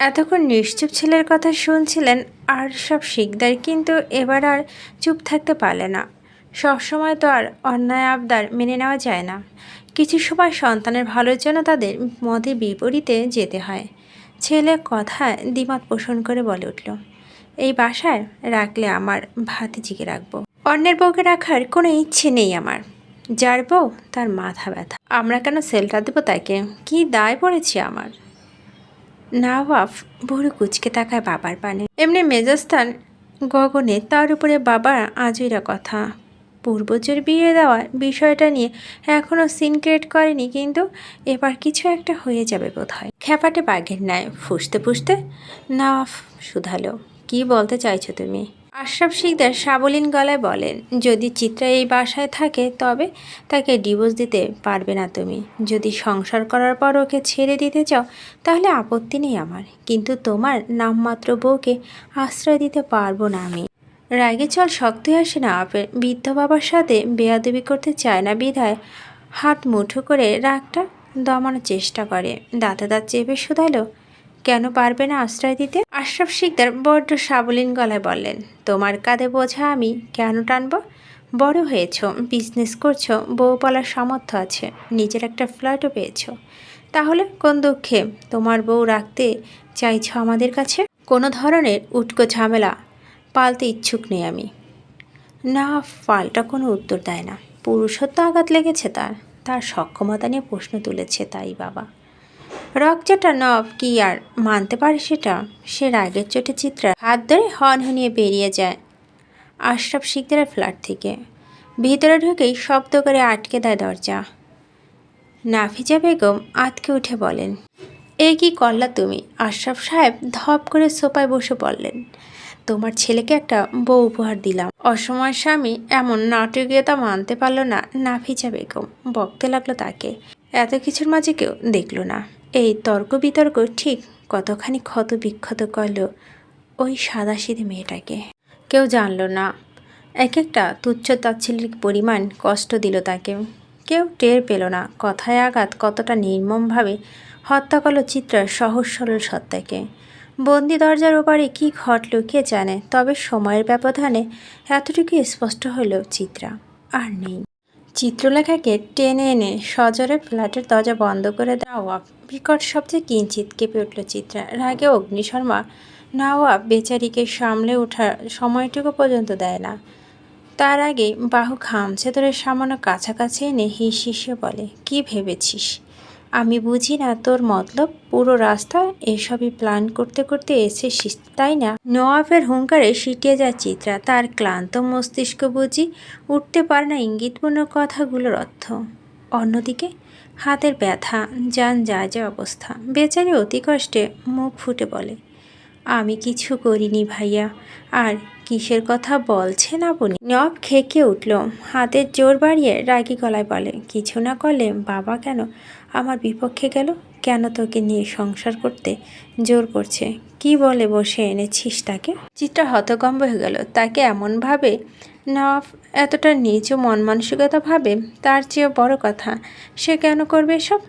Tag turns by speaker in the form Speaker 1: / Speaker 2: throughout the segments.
Speaker 1: এতক্ষণ নিশ্চুপ ছেলের কথা শুনছিলেন আর সব শিকদার, কিন্তু এবার আর চুপ থাকতে পারলে না। সবসময় তো আর অন্যায় আবদার মেনে নেওয়া যায় না। কিছু সময় সন্তানের ভালোর জন্য তাদের মতের বিপরীতে যেতে হয়। ছেলে কথায় দ্বিমত পোষণ করে বলে উঠল, এই বাসায় রাখলে আমার ভাতিজিকে রাখবো, অন্যের বউকে রাখার কোনো ইচ্ছে নেই আমার। যার বউ তার মাথা ব্যথা, আমরা কেন সেলটা দেবো তাকে? কি দায় পড়েছি আমার? নওয়াব ভুরু কুচকে তাকায় বাবার পানে। এমনি মেজাস্থান গগনে, তার উপরে বাবার আজইরা কথা। পূর্বজের বিয়ে দেওয়ার বিষয়টা নিয়ে এখনও সিন ক্রিয়েট করেনি, কিন্তু এবার কিছু একটা হয়ে যাবে বোধহয়। খ্যাপাটে বাঘের ন্যায় ফুসতে ফুসতে নওয়াব শুধালো, কি বলতে চাইছো তুমি? আশরাফ শিকদার সাবলীন গলায় বলেন, যদি চিত্রা এই বাসায় থাকে তবে তাকে ডিভোর্স দিতে পারবে না তুমি। যদি সংসার করার পর ওকে ছেড়ে দিতে চাও তাহলে আপত্তি নেই আমার, কিন্তু তোমার নামমাত্র বউকে আশ্রয় দিতে পারবো না আমি। রাগে চল শক্তই আসে না আপের। বৃদ্ধ বাবার সাথে বেয়াদবি করতে চায় না বিধায় হাত মুঠো করে রাগটা দমানোর চেষ্টা করে। দাঁতে দাঁত চেপে শুধালো, কেন পারবে না আশ্রয় দিতে? আশরাফ শিকদার বড্ড সাবলীন গলায় বললেন, তোমার কাঁধে বোঝা আমি কেন টানবো? বড় হয়েছ, বিজনেস করছো, বউ পালার সামর্থ্য আছে, নিজের একটা ফ্ল্যাটও পেয়েছো, তাহলে কোন দুঃখে তোমার বউ রাখতে চাইছো আমাদের কাছে? কোনো ধরনের উটকো ঝামেলা পালতে ইচ্ছুক নেই আমি। না, পাল্টা কোনো উত্তর দেয় না। পুরুষত্ব আঘাত লেগেছে তার, তার সক্ষমতা নিয়ে প্রশ্ন তুলেছে তাই বাবা। রকচাটা নব কি আর মানতে পারে সেটা? সে রাগের চোটে চিত্রা হাত ধরে হনহনিয়ে বেরিয়ে যায় আশরাফ শিকদারের ফ্ল্যাট থেকে। ভিতরে ঢুকেই শব্দ করে আটকে দেয় দরজা। নাফিজা বেগম আতকে উঠে বলেন, এই কি করলা তুমি? আশরাফ সাহেব ধপ করে সোফায় বসে পড়লেন, তোমার ছেলেকে একটা বউ উপহার দিলাম। অসময় স্বামী এমন নাটকীয়তা মানতে পারল না নাফিজা বেগম। বকতে লাগলো তাকে। এত কিছুর মাঝে কেউ দেখল না। এই তর্ক বিতর্ক ঠিক কতখানি ক্ষত বিক্ষত করল ওই সাদাসিধে মেয়েটাকে, কেউ জানল না। এক একটা তুচ্ছ তাচ্ছিল্যের পরিমাণ কষ্ট দিল তাকে। কেউ টের পেল না কথায় আঘাত কতটা নির্মমভাবে হত্যা করল চিত্রার সহজ সরল সত্তাকে। বন্দি দরজার ওপারে কী ঘটল কে জানে, তবে সময়ের ব্যবধানে এতটুকু স্পষ্ট হলো চিত্রা আর নেই। চিত্রলেখাকে টেনে এনে সজোরে ফ্ল্যাটের দরজা বন্ধ করে দেওয়া। বিকট শব্দে কিঞ্চিত কেঁপে উঠল চিত্রা। রাগে অগ্নিশর্মা নওয়াব বেচারিকে সামলে ওঠার সময়টুকু পর্যন্ত দেয় না। তার আগে বাহু খামছে ধরে সামান্য কাছাকাছি এনে হিস হিসে বলে, কি ভেবেছিস আমি বুঝি না তোর মতলব? পুরো রাস্তা এসবই প্ল্যান করতে করতে এসেছিস তাই না? নওয়াবের হুঙ্কারে সিটিয়ে যায় চিত্রা। তার ক্লান্ত মস্তিষ্ক বুঝি উঠতে পারে না ইঙ্গিতপূর্ণ কথাগুলোর অর্থ। অন্যদিকে হাতের ব্যথা, যান যায় যে অবস্থা। বেচারি অতি কষ্টে মুখ ফুটে বলে, আমি কিছু করিনি ভাইয়া। আর কিসের কথা বলছেন আপনি? নব খেকে উঠল, হাতের জোর বাড়িয়ে রাগী গলায় বলে, কিছু না করলে বাবা কেন আমার বিপক্ষে গেল? কেন তোকে নিয়ে সংসার করতে জোর করছে? কি বলে বসে এনেছিস তাকে? চিত্রা হতকম্ব হয়ে গেল। তাকে এমনভাবে নব এতটা নিচু মন মানসিকতা ভাবে, তার চেয়েও বড় কথা সে কেন করবে এসব?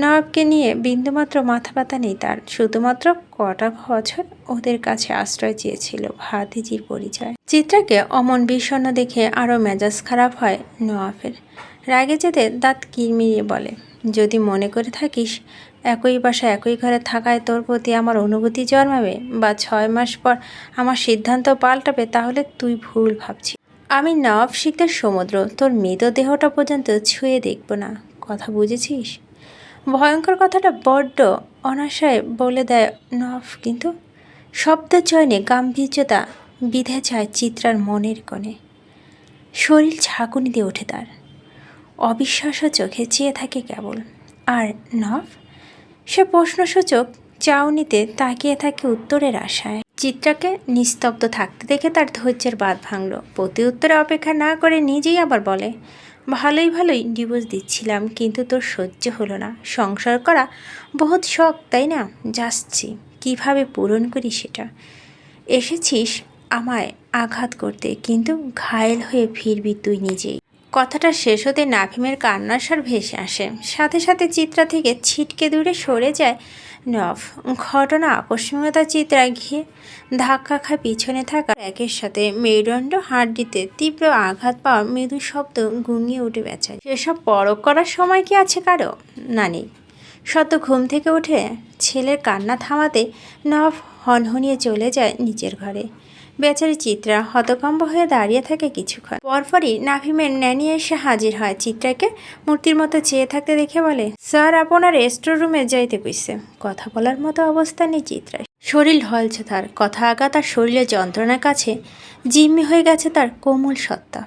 Speaker 1: নবাবকে নিয়ে বিন্দুমাত্র মাথা ব্যথা নেই তার। শুধুমাত্র কটা বছর ওদের কাছে আশ্রয় চেয়েছিল, ভাতিজির পরিচয়। চিত্রাকে অমন বিষণ্ণ দেখে আরও মেজাজ খারাপ হয় নওয়াবের। রাগে যেতে দাঁত কিরমিরিয়ে বলে, যদি মনে করে থাকিস একই বাসায় একই ঘরে থাকায় তোর প্রতি আমার অনুভূতি জন্মাবে বা 6 মাস পর আমার সিদ্ধান্ত পাল্টাবে, তাহলে তুই ভুল ভাবছিস। আমি নওয়াব শিকদার সমুদ্র তোর মৃতদেহটা পর্যন্ত ছুঁয়ে দেখব না, কথা বুঝেছিস? ভয়ঙ্কর কথাটা বড্ড অনাশায় বলে দেয় নওয়াব, কিন্তু শব্দের চয়নে গাম্ভীর্যতা বিধে যায় চিত্রার মনের কোণে। শরীর ঝাঁকুনি দিয়ে ওঠে তার। অবিশ্বাস্য চোখে চেয়ে থাকে কেবল। আর নওয়াব? সে প্রশ্নসূচক চাউনিতে তাকিয়ে থাকে উত্তরের আশায়। চিত্রাকে নিস্তব্ধ থাকতে দেখে তার ধৈর্যের বাঁধ ভাঙল। প্রতি উত্তরে অপেক্ষা না করে নিজেই আবার বলে, ভালোই ডিভোর্স দিচ্ছিলাম, কিন্তু তোর সহ্য হলো না। সংসার করা বহুত শখ তাই না? যাচ্ছি, কিভাবে পূরণ করি সেটা। এসেছিস আমায় আঘাত করতে, কিন্তু ঘায়েল হয়ে ফিরবি তুই নিজেই। কথাটা শেষ হতে নাফিমের কান্নার স্বর ভেসে আসে। সাথে সাথে চিত্রা থেকে ছিটকে দূরে সরে যায় নফ ঘটনা আকস্মিকতা চিত্রা ঘিরে ধাক্কা খায় পিছনে থাকা একের সাথে মেরুদণ্ড হাড্ডিতে তীব্র আঘাত পাওয়া মৃদু শব্দ গুঙিয়ে উঠে বেচায়। সেসব পরখ করার সময় কি আছে কারো? না নেই। সদ্য ঘুম থেকে উঠে ছেলের কান্না থামাতে নফ হনহনিয়ে চলে যায় নিচের ঘরে। বেচারি চিত্রা হতকম্ব হয়ে দাঁড়িয়ে থাকে কিছুক্ষণ। পরপরই নাফিমের ন্যানি এসে হাজির হয়। চিত্রাকে মূর্তির মতো চেয়ে থাকতে দেখে বলে, স্যার আপনার রেস্ট্রো রুমে যাইতে কইছে। কথা বলার মতো অবস্থা নেই চিত্রার। শরীর ঢলছে তার, কথা আগা তার শরীরের যন্ত্রণার কাছে জিম্মি হয়ে গেছে তার কোমল সত্তা।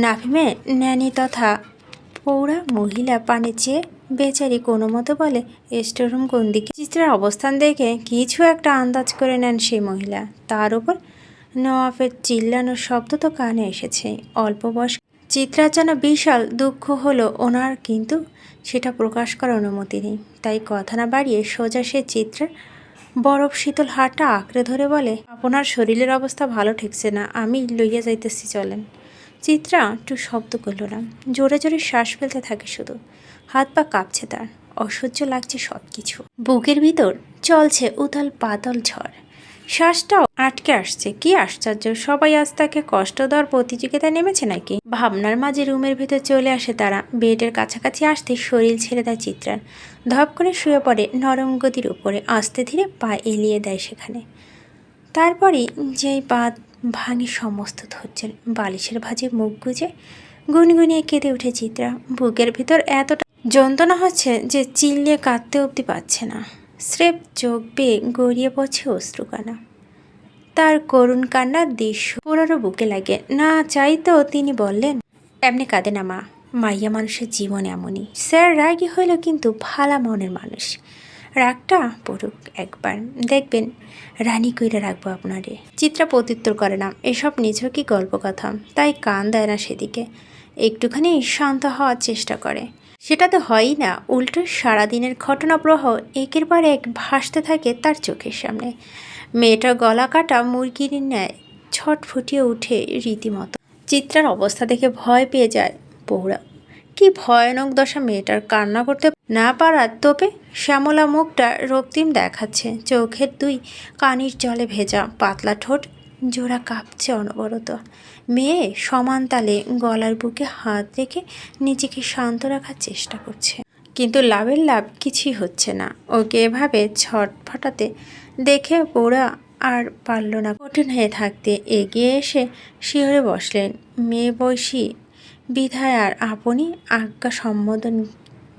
Speaker 1: নাফিমের ন্যানি তথা পৌরা মহিলা পানে চেয়ে বেচারি কোনো মতো বলে, স্টোররুম কোন দিকে? চিত্রার অবস্থান দেখে কিছু একটা আন্দাজ করে নেন সেই মহিলা। তার উপর নওয়াফের চিল্লানোর শব্দ তো কানে এসেছে। অল্প বয়স চিত্রার যেন বিশাল দুঃখ হলো ওনার, কিন্তু সেটা প্রকাশ করার অনুমতি নেই। তাই কথা না বাড়িয়ে সোজা সে চিত্রার বরফ শীতল হাতটা আঁকড়ে ধরে বলে, আপনার শরীরের অবস্থা ভালো ঠেকছে না, আমি লইয়া যাইতেছি, চলেন। চিত্রা একটু শব্দ করল না, জোরে জোরে শ্বাস ফেলতে থাকে শুধু। হাত পা কাঁপছে তার, অসহ্য লাগছে সব কিছু। বুকের ভিতর চলছে উথাল পাতাল ঝড়, শ্বাসটাও আটকে আসছে। কি আশ্চর্য, সবাই আজ তাকে কষ্ট দেওয়ার প্রতিযোগিতায় নেমেছে নাকি? ভাবনার মাঝে রুমের ভিতর চলে আসে তারা। বেডের কাছাকাছি আসতে শরীর ছেড়ে দেয় চিত্রার। ধপ করে শুয়ে পড়ে নরম গদির উপরে, আস্তে ধীরে পা এলিয়ে দেয় সেখানে। তারপরই যেই পা ভাঙে সমস্ত ধৈর্যের, বালিশের ভাঁজে মুখ গুজে গুনগুনিয়ে কেঁদে উঠে চিত্রা। বুকের ভিতর এতটা যন্ত্রণা হচ্ছে যে চিল্লিয়ে কাঁদতে অবধি পাচ্ছে না। স্রেফ চোখ বেয়ে গড়িয়ে পড়ছে অশ্রুকানা। তার করুণ কান্নার দৃশ্য পুরো বুকে লাগে। না চাইতেও তিনি বললেন, এমনি কাঁদে না মা, মাইয়া মানুষের জীবন এমনই। স্যার রাগী হইল কিন্তু ভালা মনের মানুষ। রাগটা পড়ুক একবার, দেখবেন রানী কইরা রাখবো আপনারে। চিত্রা প্রত্যুত্তর করে না, এসব নিছকই গল্প কথা, তাই কান দেয় না সেদিকে। একটুখানি শান্ত হওয়ার চেষ্টা করে, সেটা তো হয়ই না। উল্টো সারাদিনের ঘটনাপ্রবাহ একের পর এক ভাসতে থাকে তার চোখের সামনে। মেয়েটার গলা কাটা মুরগির ন্যায় ছটফটিয়ে উঠে রীতিমতো। চিত্রার অবস্থা দেখে ভয় পেয়ে যায় পৌরা। কি ভয়ানক দশা মেয়েটার! কান্না করতে না পারার তোপে শ্যামলা মুখটা রক্তিম দেখাচ্ছে, চোখের দুই কানির জলে ভেজা, পাতলা ঠোঁট জোড়া কাঁপছে অনবরত। মেয়ে সমান তালে গলার বুকে হাত রেখে নিজেকে শান্ত রাখার চেষ্টা করছে, কিন্তু লাভের লাভ কিছুই হচ্ছে না। ওকে এভাবে ছটফটাতে দেখে পৌরা আর পারল না কঠিন হয়ে থাকতে। এগিয়ে এসে শিহরে বসলেন। মেয়ে বয়সী বিধায় আর আপনি আজ্ঞা সম্বোধন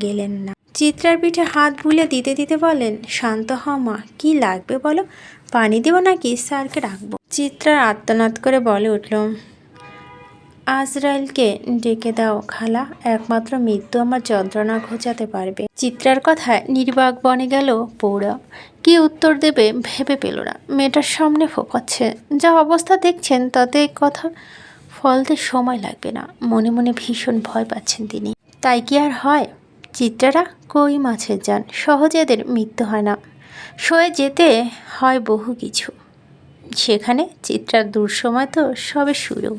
Speaker 1: গেলেন না। চিত্রার পিঠে হাত বুলে দিতে দিতে বলেন, শান্ত হ মা, কি লাগবে বলো, পানি দেব নাকি স্যারকে ডাকবো? চিত্রার আত্মনাদ করে বলে উঠল, আজরাইলকে ডেকে দাও খালা, একমাত্র মৃত্যু আমার যন্ত্রণা ঘোচাতে পারবে। চিত্রার কথায় নির্বাক বনে গেল পৌরা। কি উত্তর দেবে ভেবে পেল না। মেয়েটার সামনে ফোকাচ্ছে, যা অবস্থা দেখছেন তাতে কথা ফলতে সময় লাগবে না। মনে মনে ভীষণ ভয় পাচ্ছেন তিনি। তাই কি আর হয়? চিত্রারা কই মাছের যান, সহজে এদের মৃত্যু হয় না, সয়ে যেতে হয় বহু কিছু। সেখানে চিত্রার দুঃসময় তো সবে শুরু।